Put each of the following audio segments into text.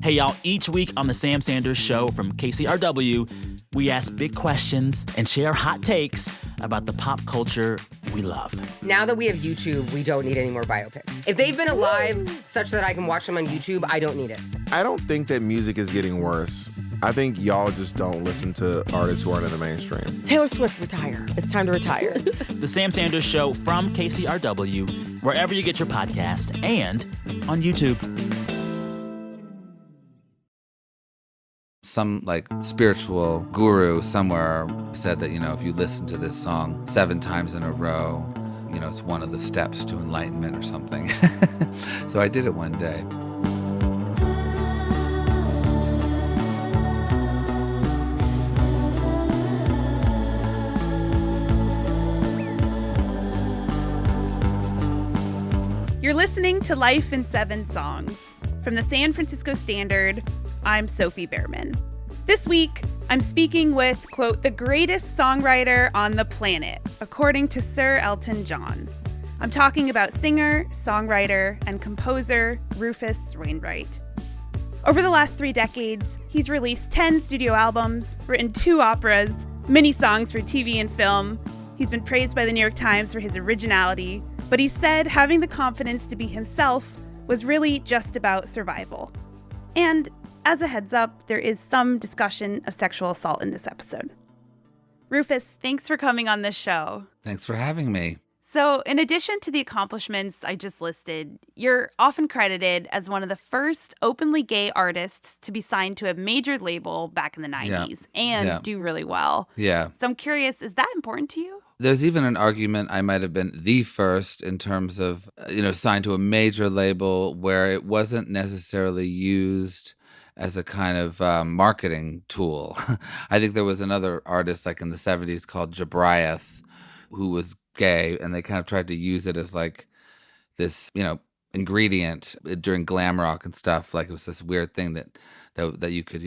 Hey, y'all, each week on The Sam Sanders Show from KCRW, we ask big questions and share hot takes about the pop culture we love. Now that we have YouTube, we don't need any more biopics. If they've been alive such that I can watch them on YouTube, I don't need it. I don't think that music is getting worse. I think y'all just don't listen to artists who aren't in the mainstream. Taylor Swift, retire. It's time to retire. The Sam Sanders Show from KCRW, wherever you get your podcast, and on YouTube. Some spiritual guru somewhere said that, if you listen to this song 7 times in a row, it's one of the steps to enlightenment or something. So I did it one day. You're listening to Life in 7 Songs. From the San Francisco Standard, I'm Sophie Behrman. This week, I'm speaking with, quote, the greatest songwriter on the planet, according to Sir Elton John. I'm talking about singer, songwriter, and composer Rufus Wainwright. Over the last 3 decades, he's released 10 studio albums, written 2 operas, many songs for TV and film. He's been praised by the New York Times for his originality, but he said having the confidence to be himself was really just about survival. And as a heads up, there is some discussion of sexual assault in this episode. Rufus, thanks for coming on this show. Thanks for having me. So, in addition to the accomplishments I just listed, you're often credited as one of the first openly gay artists to be signed to a major label back in the 90s and do really well. Yeah. So I'm curious, is that important to you? There's even an argument I might have been the first in terms of, signed to a major label where it wasn't necessarily used as a kind of marketing tool. I think there was another artist in the 70s called Jabriath who was gay, and they kind of tried to use it as this, ingredient during glam rock and stuff. It was this weird thing that you could,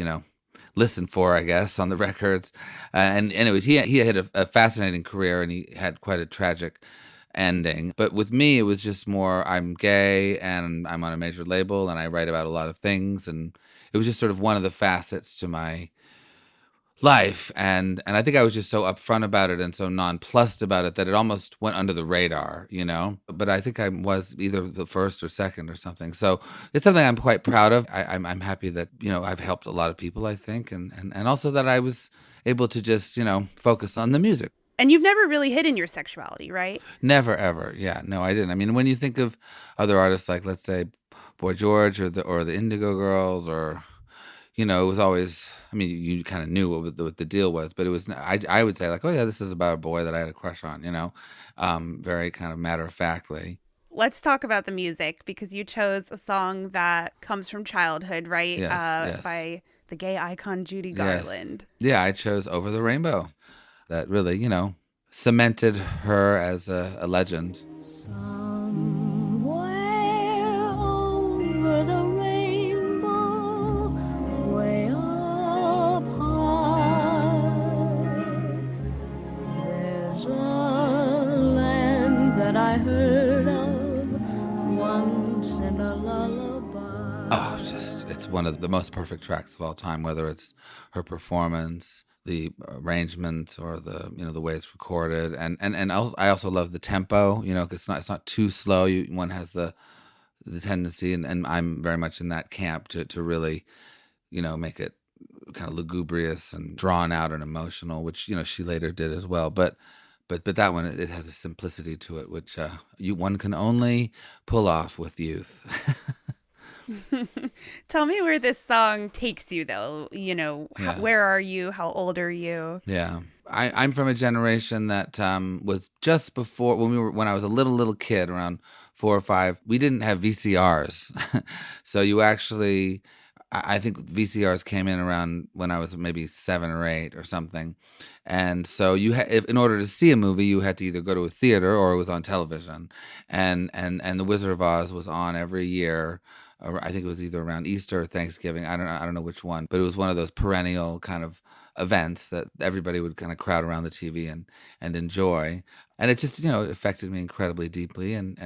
listen for, I guess, on the records. And anyways, he had a fascinating career, and he had quite a tragic ending. But with me, it was just more, I'm gay and I'm on a major label and I write about a lot of things. And it was just sort of one of the facets to my life. And I think I was just so upfront about it and so nonplussed about it that it almost went under the radar, But I think I was either the first or second or something. So it's something I'm quite proud of. I'm happy that, I've helped a lot of people, I think. And also that I was able to just, focus on the music. And you've never really hidden your sexuality, right? Never, ever. Yeah, no, I didn't. I mean, when you think of other artists let's say, Boy George or the Indigo Girls or, it was always, you kind of knew what the deal was, but it was, I would say oh yeah, this is about a boy that I had a crush on, very kind of matter-of-factly. Let's talk about the music, because you chose a song that comes from childhood, right? Yes. By the gay icon Judy Garland. Yes. Yeah, I chose Over the Rainbow. That really, cemented her as a legend. Somewhere over the rainbow, way up high, there's a land that I heard of once in a lullaby. Oh, it's one of the most perfect tracks of all time, whether it's her performance, the arrangement, or the way it's recorded, and I also love the tempo, because it's not too slow. One has the tendency, and I'm very much in that camp to really, make it kind of lugubrious and drawn out and emotional, which she later did as well. But that one, it has a simplicity to it, which one can only pull off with youth. Tell me where this song takes you, though. Where are you? How old are you? Yeah, I'm from a generation that was just before when I was a little kid, around 4 or 5. We didn't have VCRs, so you actually, I think VCRs came in around when I was maybe 7 or 8 or something, and so in order to see a movie, you had to either go to a theater or it was on television, and The Wizard of Oz was on every year. I think it was either around Easter or Thanksgiving. I don't know which one, but it was one of those perennial kind of events that everybody would kind of crowd around the TV and enjoy. And it just, it affected me incredibly deeply. And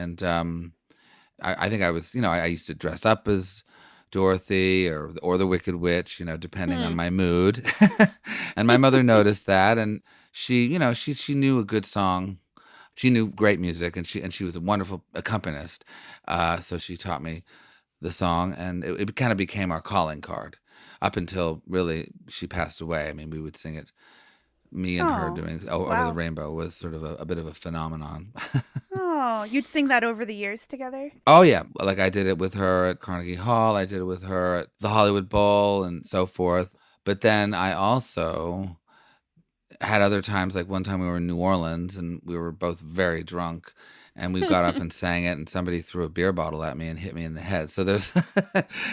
I think I was, I used to dress up as Dorothy or the Wicked Witch, depending on my mood. And my mother noticed that, and she knew a good song. She knew great music, and she was a wonderful accompanist. So she taught me the song, and it kind of became our calling card up until really she passed away. I mean, we would sing it. Me and her doing Over the Rainbow was sort of a bit of a phenomenon. Oh, you'd sing that over the years together? Oh, yeah. Like I did it with her at Carnegie Hall. I did it with her at the Hollywood Bowl and so forth. But then I also had other times, like one time we were in New Orleans and we were both very drunk. And we got up and sang it, and somebody threw a beer bottle at me and hit me in the head. So there's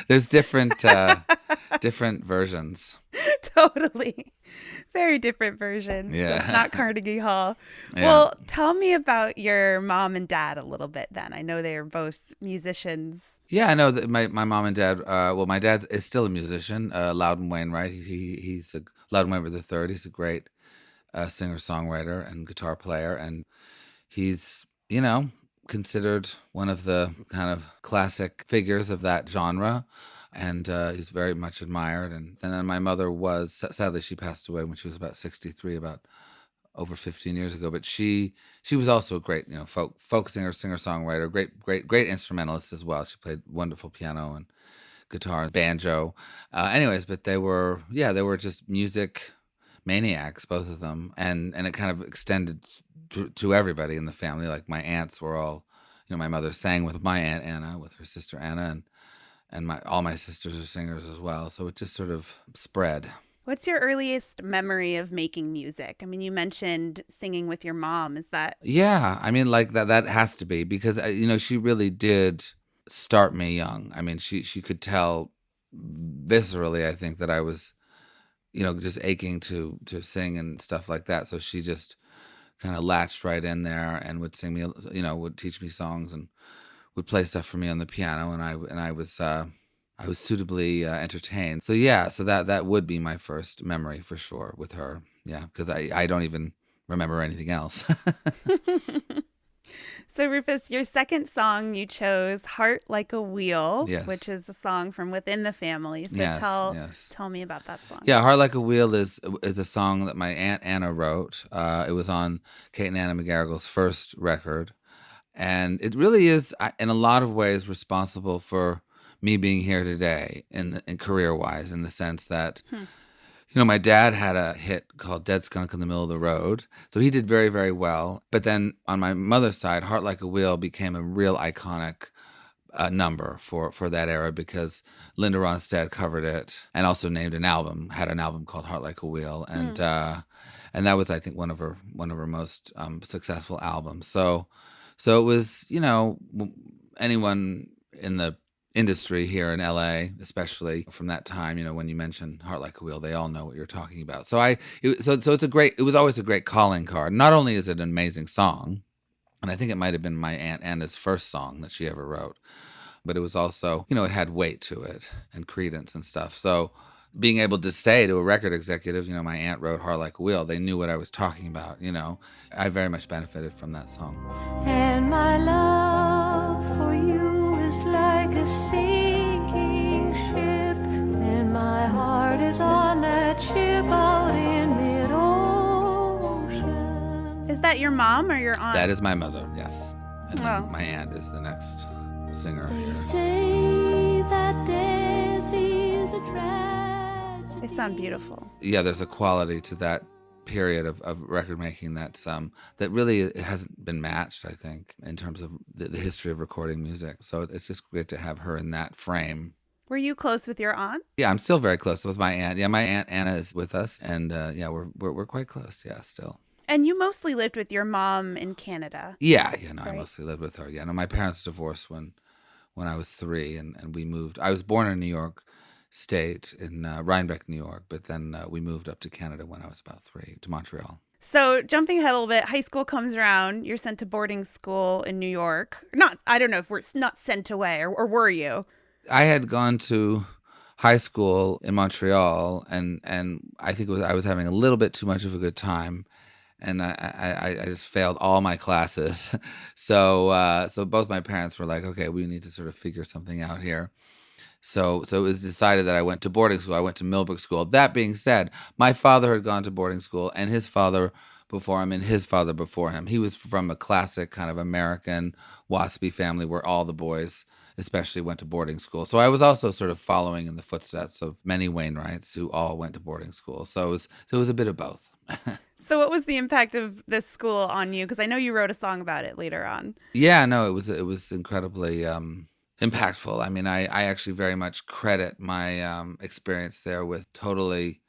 there's different versions. Totally. Very different versions. Yeah. It's not Carnegie Hall. Yeah. Well, tell me about your mom and dad a little bit then. I know they are both musicians. Yeah, I know that my mom and dad, my dad is still a musician, Loudon Wainwright. He's a Loudon Wainwright III. He's a great singer-songwriter and guitar player. And he's, considered one of the kind of classic figures of that genre. And he's very much admired. And then my mother sadly, she passed away when she was about 63, about over 15 years ago. But she was also a great, folk singer, singer-songwriter, great instrumentalist as well. She played wonderful piano and guitar and banjo. But they were just music maniacs, both of them. And it kind of extended to everybody in the family. Like my aunts were all, my mother sang with my Aunt Anna, with her sister Anna, and all my sisters are singers as well. So it just sort of spread. What's your earliest memory of making music? I mean, you mentioned singing with your mom. Is that? Yeah, I mean, like that has to be, because she really did start me young. I mean, she could tell viscerally, I think, that I was, just aching to sing and stuff like that. So she just kind of latched right in there and would sing me, would teach me songs and would play stuff for me on the piano, and I was suitably entertained. So yeah, so that would be my first memory for sure with her. Yeah, because I don't even remember anything else. So Rufus, your second song you chose, "Heart Like a Wheel," Yes. which is a song from within the family. So Yes, tell yes. me about that song. Yeah, "Heart Like a Wheel" is a song that my Aunt Anna wrote. It was on Kate and Anna McGarrigle's first record. And it really is, in a lot of ways, responsible for me being here today in career-wise, in the sense that, my dad had a hit called "Dead Skunk in the Middle of the Road." So he did very, very well. But then on my mother's side, "Heart Like a Wheel" became a real iconic number for that era, because Linda Ronstadt covered it and also had an album called "Heart Like a Wheel." And that was, I think, one of her most successful albums. So it was, anyone in the industry here in LA, especially from that time, when you mention "Heart Like a Wheel," they all know what you're talking about. So it was always a great calling card. Not only is it an amazing song, and I think it might have been my Aunt Anna's first song that she ever wrote, but it was also, it had weight to it and credence and stuff. So being able to say to a record executive, my aunt wrote "Heart Like a Wheel," they knew what I was talking about. I very much benefited from that song. And my love for you is like a sinking ship, and my heart is on that ship out in mid-ocean. Is that your mom or your aunt? That is my mother, yes. And then Oh. my aunt is the next singer. They say that death is a tragedy. They sound beautiful. Yeah, there's a quality to that period of record making that really hasn't been matched, I think, in terms of the history of recording music. So it's just great to have her in that frame. Were you close with your aunt? Yeah, I'm still very close with my aunt. Yeah, my Aunt Anna is with us, and we're quite close. Yeah, still. And you mostly lived with your mom in Canada. Yeah, I Right. mostly lived with her. Yeah, no, my parents divorced when I was 3, and we moved. I was born in New York State, in Rhinebeck, New York, but then we moved up to Canada when I was about 3, to Montreal. So jumping ahead a little bit, high school comes around. You're sent to boarding school in New York. I don't know if we're not sent away, or were you? I had gone to high school in Montreal, and I think I was having a little bit too much of a good time, and I just failed all my classes. So both my parents were like, okay, we need to sort of figure something out here. So it was decided that I went to boarding school. I went to Millbrook School. That being said, my father had gone to boarding school, and his father before him, and his father before him. He was from a classic kind of American waspy family where all the boys especially went to boarding school. So I was also sort of following in the footsteps of many Wainwrights who all went to boarding school. So it was a bit of both. So what was the impact of this school on you? Because I know you wrote a song about it later on. Yeah, no, it was incredibly impactful. I mean, I actually very much credit my experience there with totally,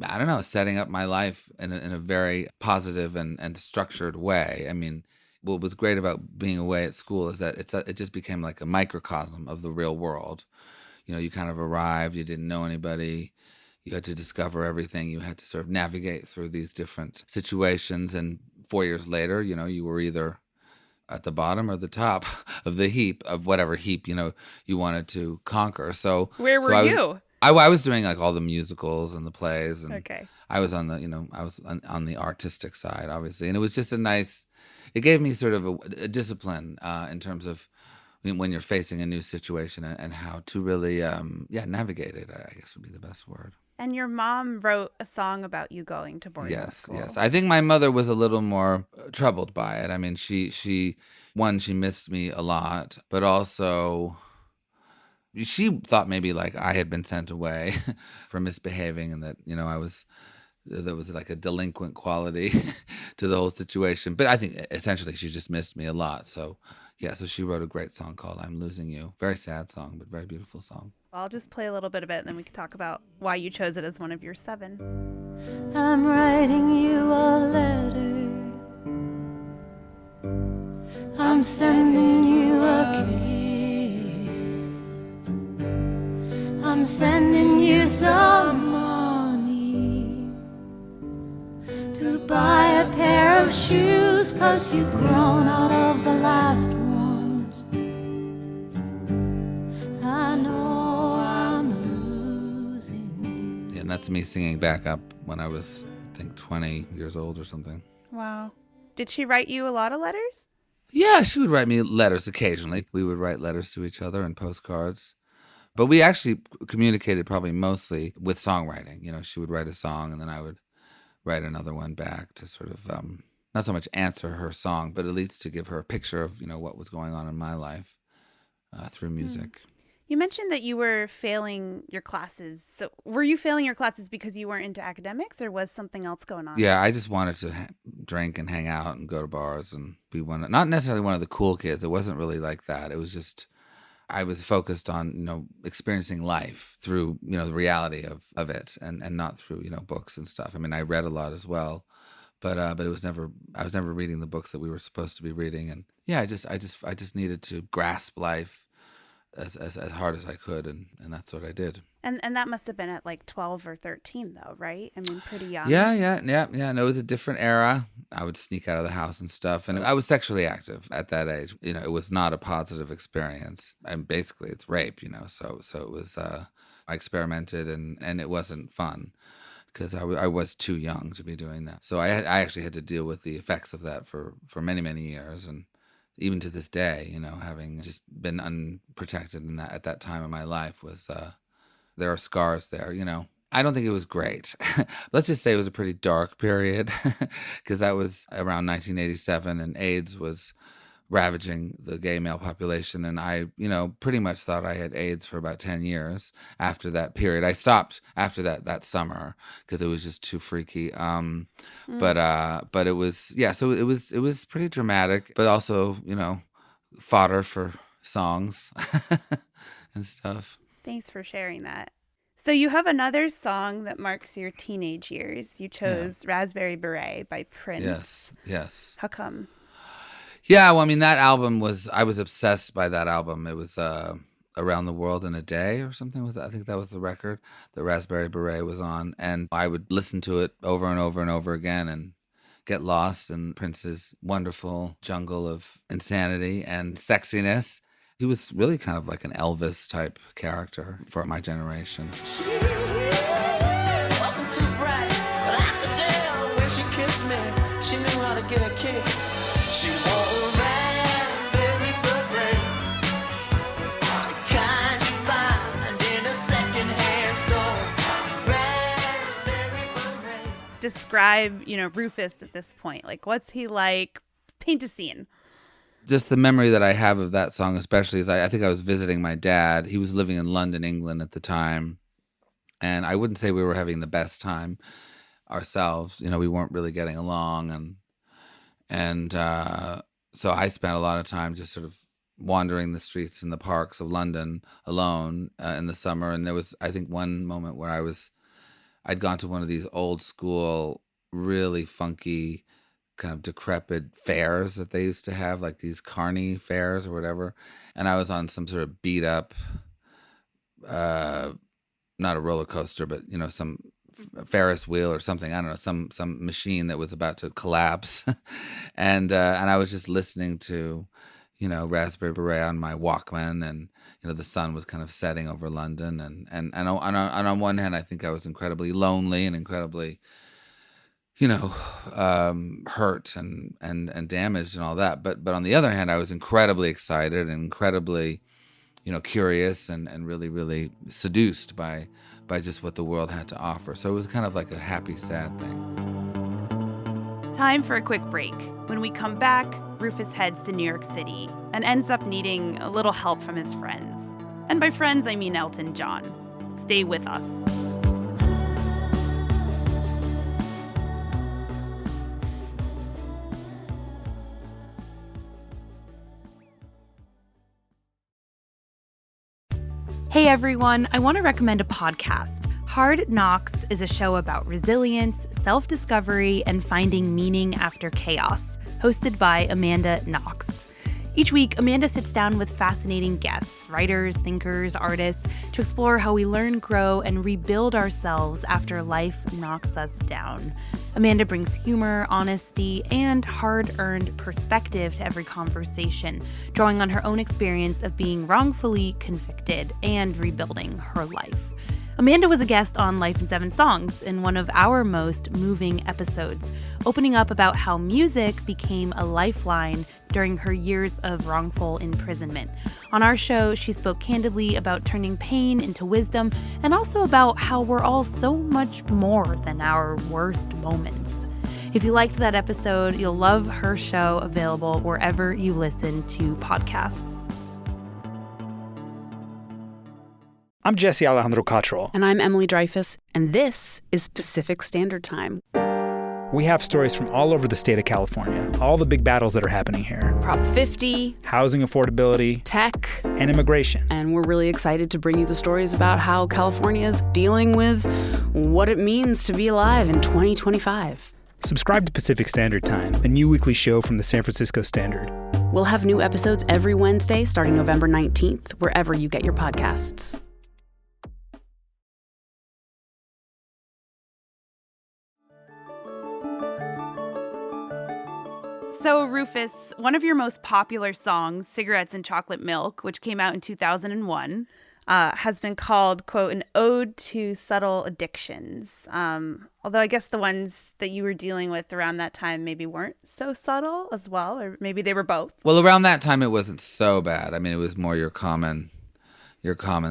I don't know, setting up my life in a very positive and structured way. I mean, what was great about being away at school is that it just became like a microcosm of the real world. You know, you kind of arrived, you didn't know anybody, you had to discover everything, you had to sort of navigate through these different situations, and 4 years later, you know, you were either at the bottom or the top of the heap of whatever heap, you know, you wanted to conquer. So where were you? I was doing like all the musicals and the plays, and Okay. I was on the, you know, I was on the artistic side, obviously, and it was just it gave me sort of a discipline in terms of when you're facing a new situation and how to really, navigate it, I guess would be the best word. And your mom wrote a song about you going to boarding school. Yes. I think my mother was a little more troubled by it. I mean, she missed me a lot, but also she thought maybe like I had been sent away for misbehaving, and that, you know, there was like a delinquent quality to the whole situation. But I think essentially she just missed me a lot. So yeah, so she wrote a great song called I'm Losing You. Very sad song, but very beautiful song. I'll just play a little bit of it, and then we can talk about why you chose it as one of your 7. I'm writing you a letter. I'm sending you a kiss. I'm sending you some money to buy a pair of shoes, 'cause you've grown out of the last ones. I know I'm losing. Yeah, and that's me singing back up when I was, I think, 20 years old or something. Wow. Did she write you a lot of letters? Yeah, she would write me letters occasionally. We would write letters to each other and postcards. But we actually communicated probably mostly with songwriting. You know, she would write a song and then I would write another one back to sort of not so much answer her song, but at least to give her a picture of, you know, what was going on in my life through music. You mentioned that you were failing your classes. So were you failing your classes because you weren't into academics, or was something else going on? Yeah, I just wanted to drink and hang out and go to bars and be not necessarily one of the cool kids. It wasn't really like that. It was just, I was focused on, you know, experiencing life through, you know, the reality of it and not through, you know, books and stuff. I mean, I read a lot as well, but it was never, I was never reading the books that we were supposed to be reading. And yeah, I just needed to grasp life as hard as I could, and that's what I did. And that must have been at like 12 or 13 though, right? I mean, pretty young. Yeah. And it was a different era. I would sneak out of the house and stuff, and I was sexually active at that age. You know, it was not a positive experience. And basically it's rape, you know, so it was, I experimented and it wasn't fun because I was too young to be doing that. So I actually had to deal with the effects of that for many, many years. And even to this day, you know, having just been unprotected in that at that time in my life was, there are scars there, you know. I don't think it was great. Let's just say it was a pretty dark period because that was around 1987 and AIDS was ravaging the gay male population. And I, you know, pretty much thought I had AIDS for about 10 years after that period. I stopped after that summer because it was just too freaky. But it was, yeah, so it was pretty dramatic, but also, you know, fodder for songs and stuff. Thanks for sharing that. So you have another song that marks your teenage years. You chose Raspberry Beret by Prince. Yes. How come? Yeah, well, I mean, that album I was obsessed by that album. It was Around the World in a Day or something. I think that was the record that Raspberry Beret was on. And I would listen to it over and over and over again and get lost in Prince's wonderful jungle of insanity and sexiness. He was really kind of like an Elvis type character for my generation. Wasn't too bright, but I could tell when she kissed me, she knew how to get a kiss. She wore a raspberry beret, the kind you find describe, Rufus at this point? Like, what's he like? Paint a scene. Just the memory that I have of that song especially is I think I was visiting my dad. He was living in London, England at the time. And I wouldn't say we were having the best time ourselves. We weren't really getting along. And so I spent a lot of time just sort of wandering the streets and the parks of London alone in the summer. And there was, I think, one moment where I'd gone to one of these old school, really funky, kind of decrepit fairs that they used to have, like these carny fairs or whatever. And I was on some sort of beat up, not a roller coaster, but, some Ferris wheel or something. I don't know, some machine that was about to collapse. and I was just listening to, Raspberry Beret on my Walkman, and the sun was kind of setting over London, and on one hand I think I was incredibly lonely and incredibly, hurt and damaged and all that, but on the other hand I was incredibly excited and incredibly, curious and really, really seduced by just what the world had to offer. So it was kind of like a happy, sad thing. Time for a quick break. When we come back, Rufus heads to New York City and ends up needing a little help from his friends. And by friends, I mean Elton John. Stay with us. Hey everyone, I want to recommend a podcast. Hard Knocks is a show about resilience, self-discovery, and finding meaning after chaos, hosted by Amanda Knox. Each week, Amanda sits down with fascinating guests, writers, thinkers, artists, to explore how we learn, grow, and rebuild ourselves after life knocks us down. Amanda brings humor, honesty, and hard-earned perspective to every conversation, drawing on her own experience of being wrongfully convicted and rebuilding her life. Amanda was a guest on Life in 7 Songs in one of our most moving episodes, opening up about how music became a lifeline during her years of wrongful imprisonment. On our show, she spoke candidly about turning pain into wisdom and also about how we're all so much more than our worst moments. If you liked that episode, you'll love her show, available wherever you listen to podcasts. I'm Jesse Alejandro Cottrell. And I'm Emily Dreyfus, and this is Pacific Standard Time. We have stories from all over the state of California, all the big battles that are happening here. Prop 50, housing affordability, tech, and immigration. And we're really excited to bring you the stories about how California is dealing with what it means to be alive in 2025. Subscribe to Pacific Standard Time, a new weekly show from the San Francisco Standard. We'll have new episodes every Wednesday starting November 19th, wherever you get your podcasts. So, Rufus, one of your most popular songs, Cigarettes and Chocolate Milk, which came out in 2001, has been called, quote, an ode to subtle addictions. Although I guess the ones that you were dealing with around that time maybe weren't so subtle as well, or maybe they were both. Well, around that time, it wasn't so bad. I mean, it was more your common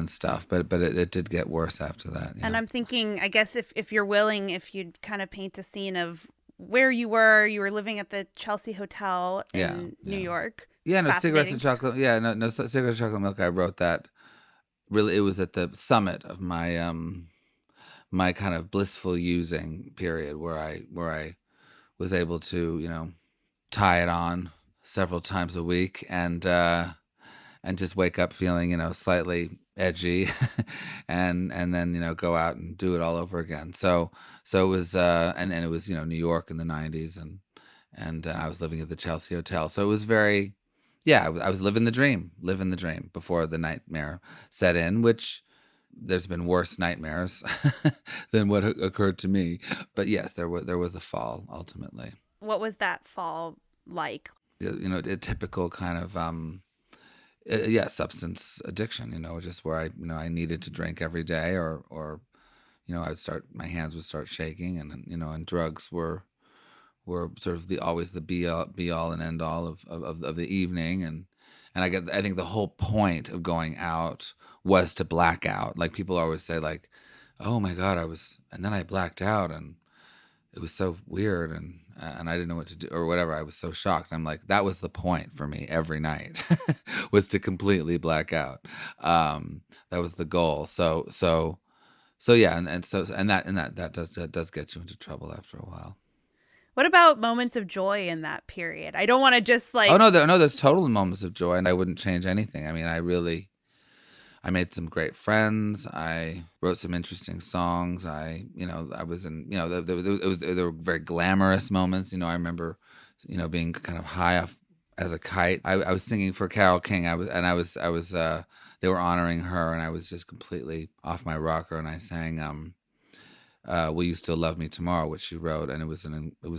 stuff, but it did get worse after that. Yeah. And I'm thinking, I guess if you're willing, if you'd kind of paint a scene of where you were living at the Chelsea Hotel in New York. Yeah, no, Cigarettes and Chocolate. Yeah, no, Cigarettes and Chocolate Milk. I wrote that. Really, it was at the summit of my my kind of blissful using period, where I was able to tie it on several times a week and just wake up feeling slightly edgy and then go out and do it all over again. So it was and it was New York in the 90s and I was living at the Chelsea Hotel. So it was very I was living the dream before the nightmare set in, which there's been worse nightmares than what occurred to me. But yes, there was a fall ultimately. What was that fall like? A typical kind of substance addiction, just where I needed to drink every day or my hands would start shaking and drugs were sort of always the be all and end all of the evening. And I think the whole point of going out was to black out. Like people always say like, oh my God, and then I blacked out. And it was so weird, and I didn't know what to do or whatever. I was so shocked. I'm like, that was the point for me every night, was to completely black out. That was the goal. So yeah, and that does get you into trouble after a while. What about moments of joy in that period? I don't want to just like. Oh no, there's total moments of joy, and I wouldn't change anything. I mean, I made some great friends. I wrote some interesting songs. I was in, there were very glamorous moments. I remember, being kind of high off as a kite. I was singing for Carole King. They were honoring her, and I was just completely off my rocker, and I sang "Will You Still Love Me Tomorrow," which she wrote, and it was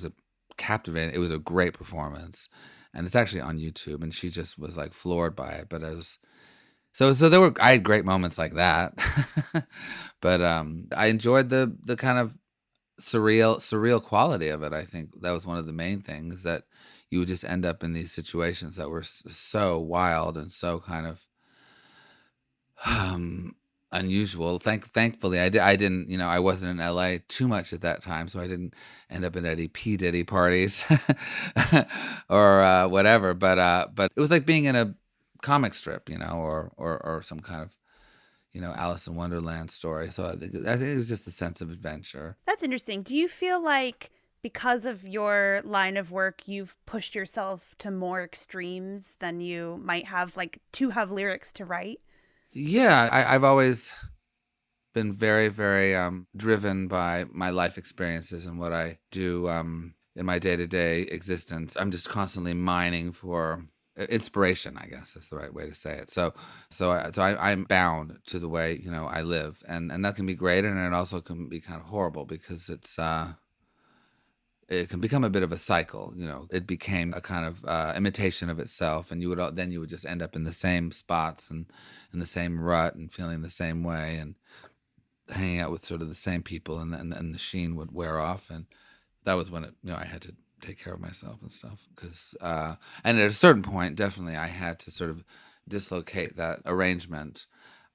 a captivating. It was a great performance, and it's actually on YouTube, and she just was like floored by it. But I was I had great moments like that, but I enjoyed the kind of surreal quality of it. I think that was one of the main things, that you would just end up in these situations that were so wild and so kind of unusual. Thankfully, I didn't, I wasn't in LA too much at that time, so I didn't end up in any P. Diddy parties or whatever. But it was like being in a comic strip, or some kind of, Alice in Wonderland story. So I think it was just a sense of adventure. That's interesting. Do you feel like because of your line of work, you've pushed yourself to more extremes than you might have, like, to have lyrics to write? Yeah, I've always been very, very driven by my life experiences and what I do in my day-to-day existence. I'm just constantly mining for inspiration, I guess is the right way to say it. So I'm bound to the way, I live, and that can be great, and it also can be kind of horrible, because it can become a bit of a cycle. It became a kind of imitation of itself, and you would just end up in the same spots and in the same rut and feeling the same way and hanging out with sort of the same people, and the sheen would wear off, and that was when I had to take care of myself and stuff, because and at a certain point, definitely I had to sort of dislocate that arrangement,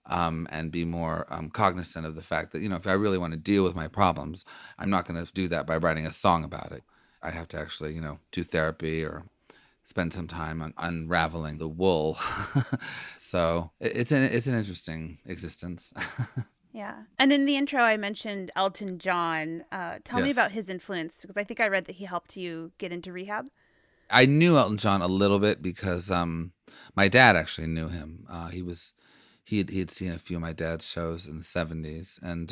and be more cognizant of the fact that, if I really want to deal with my problems, I'm not going to do that by writing a song about it. I have to actually, do therapy or spend some time on unraveling the wool. So it's an interesting existence. Yeah. And in the intro, I mentioned Elton John. Tell me about his influence, because I think I read that he helped you get into rehab. I knew Elton John a little bit because my dad actually knew him. He had seen a few of my dad's shows in the 70s, and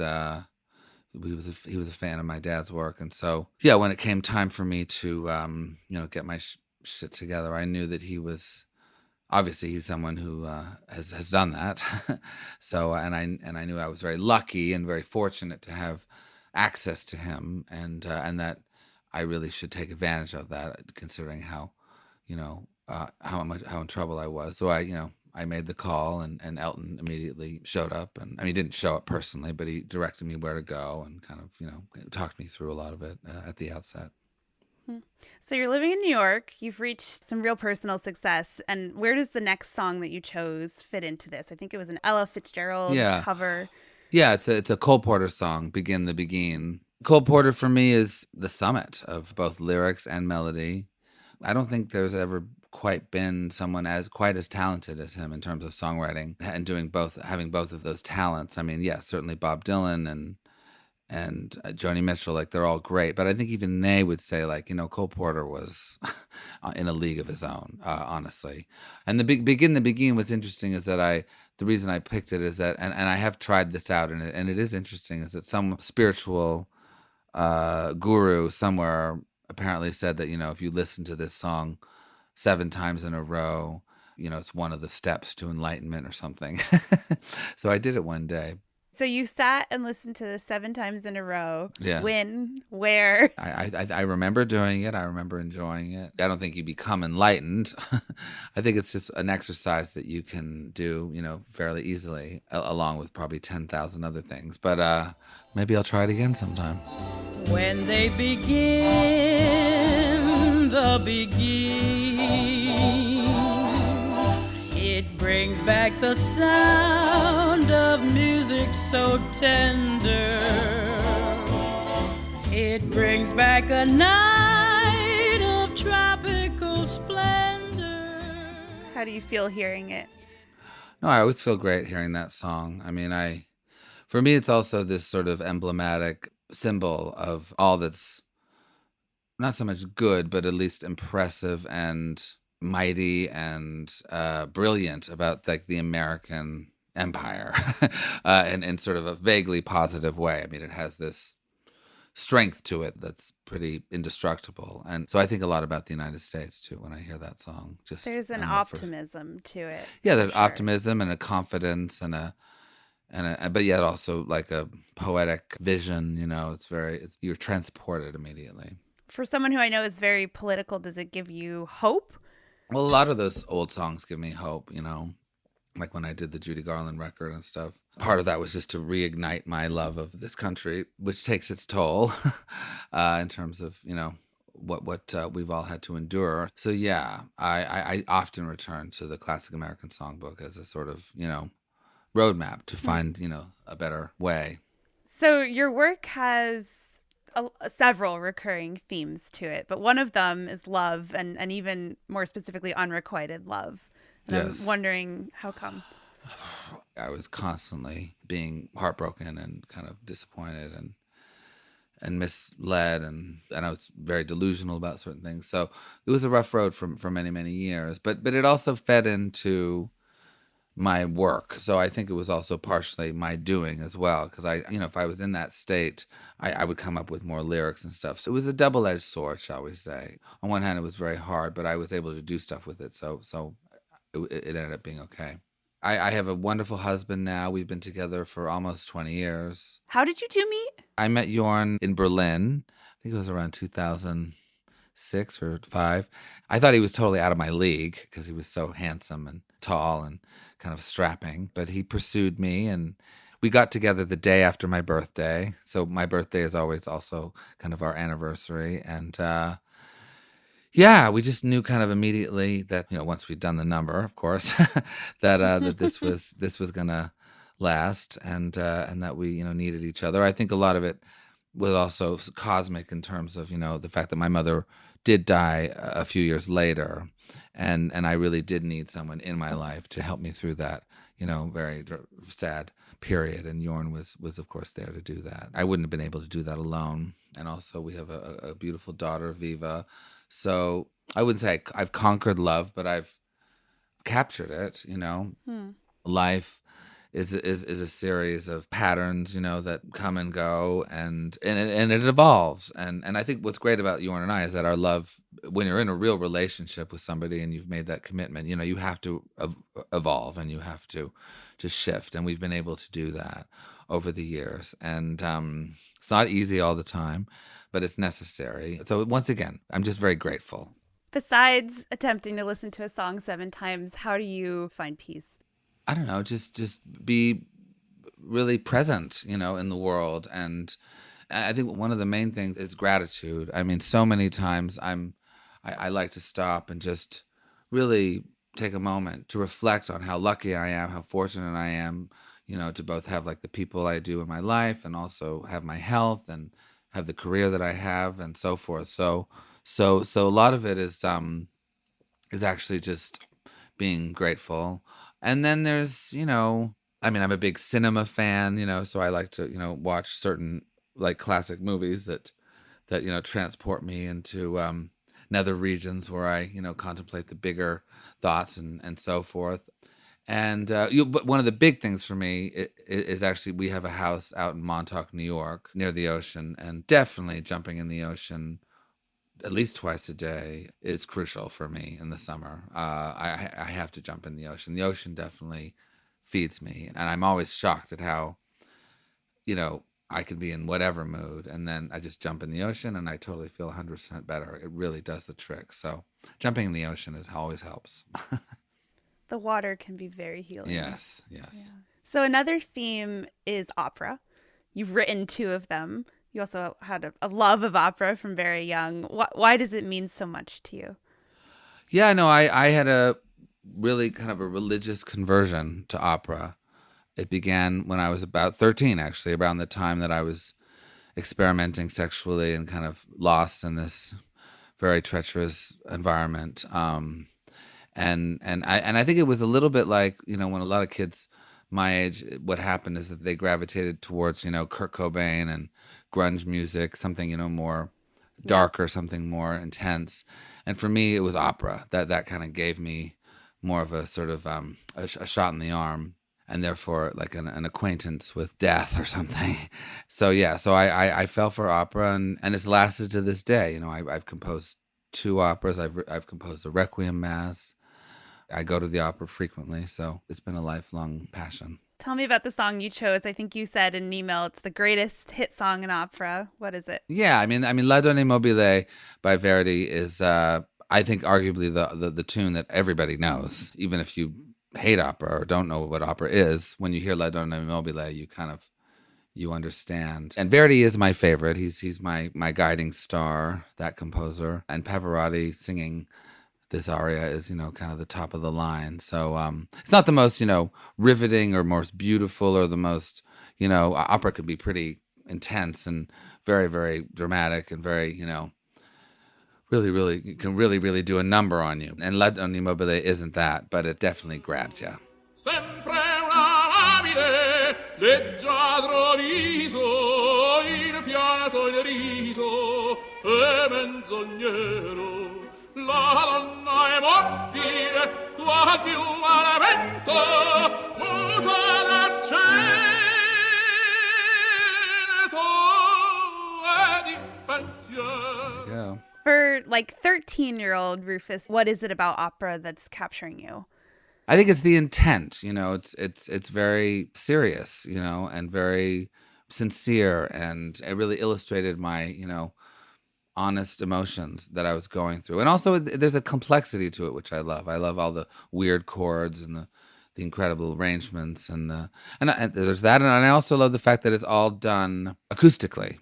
he was a fan of my dad's work. And so, yeah, when it came time for me to get my shit together, I knew that he was. Obviously, he's someone who has done that. So, and I knew I was very lucky and very fortunate to have access to him, and that I really should take advantage of that, considering how in trouble I was. So I made the call, and Elton immediately showed up, and he didn't show up personally, but he directed me where to go and kind of talked me through a lot of it at the outset. So you're living in New York, you've reached some real personal success, and where does the next song that you chose fit into this? I think it was an Ella Fitzgerald cover. Yeah, it's a Cole Porter song, Begin the Beguine. Cole Porter for me is the summit of both lyrics and melody. I don't think there's ever quite been someone quite as talented as him in terms of songwriting and having both of those talents. I mean, yes, certainly Bob Dylan and Joni Mitchell, like, they're all great, but I think even they would say, like, Cole Porter was in a league of his own, honestly. And the Begin the Beguine, what's interesting is that the reason I picked it is that, and I have tried this out, and it is interesting, is that some spiritual guru somewhere apparently said that, if you listen to this song 7 times in a row, it's one of the steps to enlightenment or something. So I did it one day. So you sat and listened to this 7 times in a row. Yeah. When? Where? I remember doing it. I remember enjoying it. I don't think you become enlightened. I think it's just an exercise that you can do, fairly easily, along with probably 10,000 other things. But maybe I'll try it again sometime. When they begin the beguine, it brings back the sound of music so tender. It brings back a night of tropical splendor. How do you feel hearing it? No, I always feel great hearing that song. I mean, for me, it's also this sort of emblematic symbol of all that's not so much good, but at least impressive and mighty and brilliant about like the American empire in sort of a vaguely positive way. I mean, it has this strength to it that's pretty indestructible. And so I think a lot about the United States too when I hear that song. Just There's an optimism to it. Yeah, there's optimism and a confidence and but yet also like a poetic vision, you know. You're transported immediately. For someone who I know is very political, does it give you hope? Well, a lot of those old songs give me hope, you know, like when I did the Judy Garland record and stuff. Part of that was just to reignite my love of this country, which takes its toll in terms of, you know, what we've all had to endure. So, yeah, I often return to the Classic American Songbook as a sort of, you know, roadmap to find, you know, a better way. So your work has several recurring themes to it, but one of them is love and even more specifically unrequited love. And yes. I'm wondering how come? I was constantly being heartbroken and kind of disappointed and misled and I was very delusional about certain things. So it was a rough road for many, many years, but it also fed into my work. So I think it was also partially my doing as well, because if I was in that state, I would come up with more lyrics and stuff. So it was a double-edged sword, shall we say. On one hand, it was very hard, but I was able to do stuff with it. So it ended up being okay. I have a wonderful husband now. We've been together for almost 20 years. How did you two meet? I met Jorn in Berlin. I think it was around 2006 or 5. I thought he was totally out of my league because he was so handsome and tall and kind of strapping. But he pursued me, and we got together the day after my birthday. So my birthday is always also kind of our anniversary. And yeah, we just knew kind of immediately that, you know, once we'd done the number, of course, that this was gonna last, and that we, you know, needed each other. I think a lot of it was also cosmic in terms of, you know, the fact that my mother did die a few years later, and I really did need someone in my life to help me through that, you know, very sad period. And Jorn was of course there to do that. I wouldn't have been able to do that alone. And also we have a beautiful daughter, Viva. So I wouldn't say I've conquered love, but I've captured it, you know. Life is a series of patterns, you know, that come and go, and it evolves. And I think what's great about Jorn and I is that our love, when you're in a real relationship with somebody and you've made that commitment, you know, you have to evolve and you have to shift. And we've been able to do that over the years. And it's not easy all the time, but it's necessary. So once again, I'm just very grateful. Besides attempting to listen to a song 7 times, how do you find peace? I don't know, just be really present, you know, in the world. And I think one of the main things is gratitude. I mean, so many times I like to stop and just really take a moment to reflect on how lucky I am, how fortunate I am, you know, to both have like the people I do in my life and also have my health and have the career that I have and so forth. So a lot of it is actually just being grateful. And then there's, you know, I mean, I'm a big cinema fan, you know, so I like to, you know, watch certain like classic movies that you know, transport me into nether regions where I, you know, contemplate the bigger thoughts and so forth. And but one of the big things for me is actually we have a house out in Montauk, New York, near the ocean, and definitely jumping in the ocean at least twice a day is crucial for me in the summer. I have to jump in the ocean. The ocean definitely feeds me, and I'm always shocked at how, you know, I can be in whatever mood, and then I just jump in the ocean, and I totally feel 100% better. It really does the trick. So jumping in the ocean always helps. The water can be very healing. Yes. Yeah. So another theme is opera. You've written 2 of them. You also had a love of opera from very young. Why does it mean so much to you? Yeah, no, I had a really kind of a religious conversion to opera. It began when I was about 13, actually, around the time that I was experimenting sexually and kind of lost in this very treacherous environment. And I think it was a little bit like, when a lot of kids my age, what happened is that they gravitated towards, Kurt Cobain and grunge music, something, more darker, something more intense. And for me, it was opera. That kind of gave me more of a sort of a shot in the arm, and therefore like an acquaintance with death or something. So I fell for opera, and it's lasted to this day. I've composed 2 operas. I've composed a Requiem Mass. I go to the opera frequently, so it's been a lifelong passion. Tell me about the song you chose. I think you said in an email it's the greatest hit song in opera. What is it? Yeah, I mean, La Donna Mobile by Verdi is, I think, arguably the tune that everybody knows. Even if you hate opera or don't know what opera is, when you hear La Donna Mobile, you understand. And Verdi is my favorite. He's my guiding star, that composer. And Pavarotti singing this aria is, kind of the top of the line. So it's not the most, riveting or most beautiful or the most, opera can be pretty intense and very, very dramatic and very, really, you can really do a number on you. And La Donna Mobile isn't that, but it definitely grabs you. Sempre una amile, leggiadro viso, infiato il riso, e menzognero. La donna è mobile, tua di umanamente, muta d'accento e di pensiero. Yeah. For like 13-year-old Rufus, what is it about opera that's capturing you? I think it's the intent, it's very serious, and very sincere, and it really illustrated my, honest emotions that I was going through. And also there's a complexity to it, which I love. I love all the weird chords and the incredible arrangements and there's that. And I also love the fact that it's all done acoustically.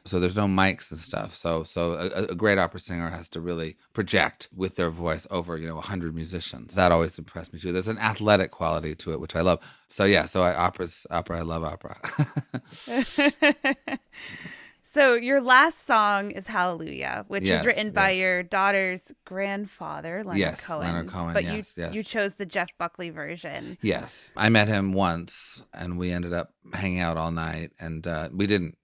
So there's no mics and stuff. So a great opera singer has to really project with their voice over, 100 musicians. That always impressed me too. There's an athletic quality to it, which I love. So yeah, opera. I love opera. So your last song is Hallelujah, which is written by yes. your daughter's grandfather, Leonard Cohen. Leonard Cohen, but yes. you chose the Jeff Buckley version. Yes. I met him once, and we ended up hanging out all night, and we didn't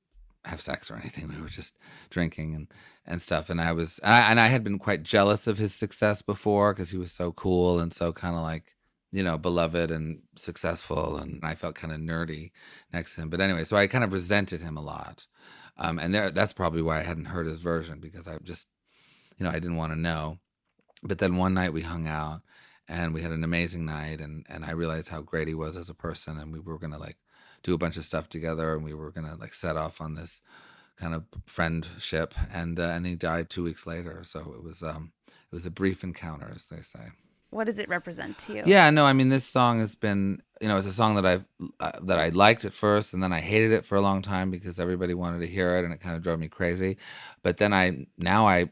have sex or anything. We were just drinking and stuff. And I had been quite jealous of his success before because he was so cool and so kind of like, beloved and successful. And I felt kind of nerdy next to him. But anyway, so I kind of resented him a lot. And that's probably why I hadn't heard his version, because I just, I didn't want to know. But then one night we hung out and we had an amazing night, and I realized how great he was as a person, and we were going to like do a bunch of stuff together, and we were going to like set off on this kind of friendship, and he died 2 weeks later. So it was a brief encounter, as they say. What does it represent to you? Yeah, no, I mean, this song has been, it's a song that I liked at first, and then I hated it for a long time because everybody wanted to hear it, and it kind of drove me crazy. But then I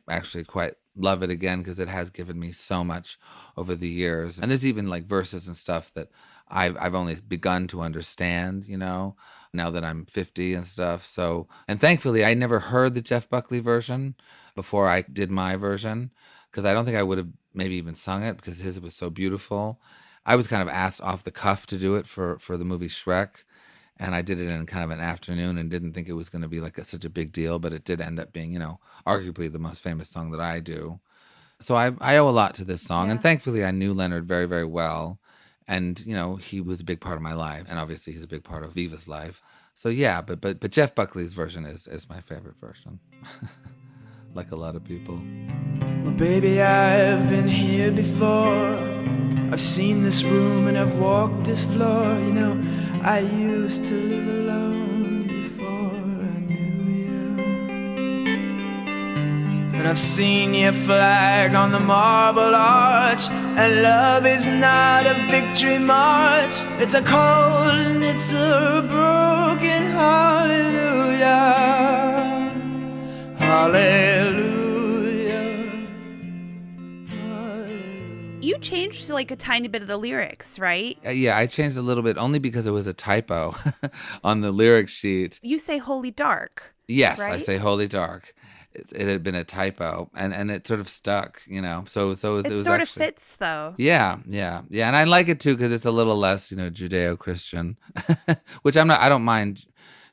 actually quite love it again because it has given me so much over the years. And there's even like verses and stuff that I've only begun to understand, now that I'm 50 and stuff. So, and thankfully I never heard the Jeff Buckley version before I did my version, because I don't think I would have maybe even sung it because his was so beautiful. I was kind of asked off the cuff to do it for the movie Shrek, and I did it in kind of an afternoon and didn't think it was going to be like such a big deal, but it did end up being, arguably the most famous song that I do. So I owe a lot to this song, and thankfully I knew Leonard very, very well, and he was a big part of my life, and obviously he's a big part of Viva's life. So yeah, but Jeff Buckley's version is my favorite version. Like a lot of people. Well, baby, I've been here before. I've seen this room and I've walked this floor. I used to live alone before I knew you. And I've seen your flag on the marble arch. And love is not a victory march. It's a cold and it's a broken hallelujah. Hallelujah. You changed like a tiny bit of the lyrics, right? Yeah, I changed a little bit only because it was a typo on the lyric sheet. You say holy dark. Yes, right? I say Holy Dark. It had been a typo, and it sort of stuck, So it was sort actually, of fits, though. Yeah, and I like it too because it's a little less, Judeo-Christian, which I don't mind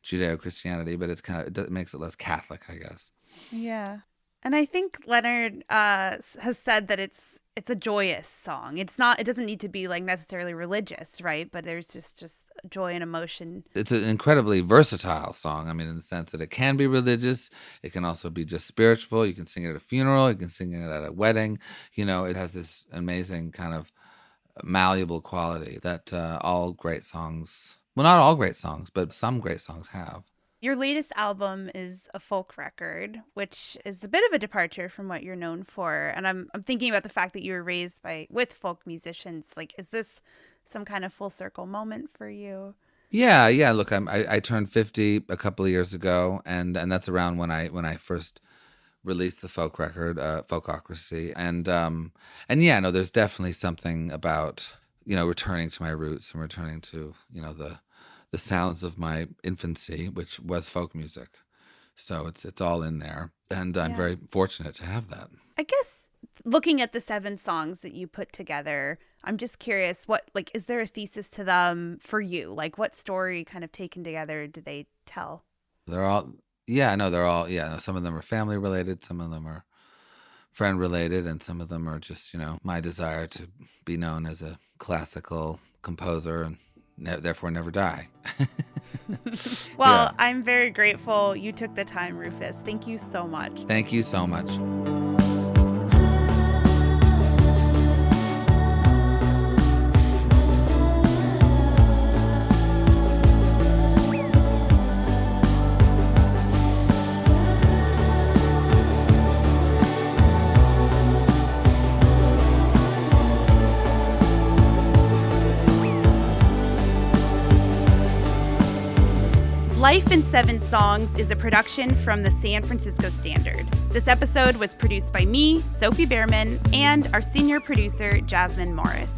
Judeo-Christianity, but it makes it less Catholic, I guess. Yeah, and I think Leonard has said that it's a joyous song. It doesn't need to be like necessarily religious, right? But there's just joy and emotion. It's an incredibly versatile song. I mean, in the sense that it can be religious. It can also be just spiritual. You can sing it at a funeral. You can sing it at a wedding. It has this amazing kind of malleable quality that all great songs, well, not all great songs, but some great songs have. Your latest album is a folk record, which is a bit of a departure from what you're known for. And I'm thinking about the fact that you were raised with folk musicians. Like, is this some kind of full circle moment for you? Yeah. Look, I turned 50 a couple of years ago, and that's around when I first released the folk record, Folkocracy, and yeah, no, there's definitely something about returning to my roots and returning to the sounds of my infancy, which was folk music. So it's all in there, and I'm very fortunate to have that. I guess looking at the 7 songs that you put together, I'm just curious, is there a thesis to them for you? Like, what story kind of taken together do they tell? They're all, some of them are family related, some of them are friend related, and some of them are just, my desire to be known as a classical composer and therefore never die. Well, I'm very grateful you took the time, Rufus. Thank you so much. Thank you so much. Life in 7 Songs is a production from the San Francisco Standard. This episode was produced by me, Sophie Behrman, and our senior producer, Jasmine Morris.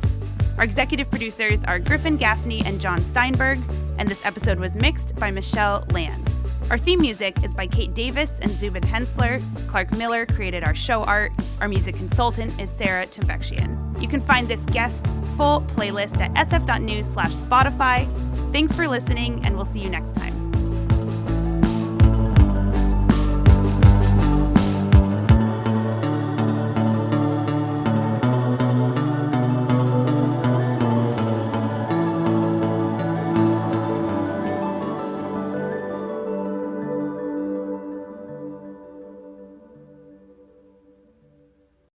Our executive producers are Griffin Gaffney and John Steinberg, and this episode was mixed by Michelle Lands. Our theme music is by Kate Davis and Zubin Hensler. Clark Miller created our show art. Our music consultant is Sarah Timbekshian. You can find this guest's full playlist at sf.news/Spotify. Thanks for listening, and we'll see you next time.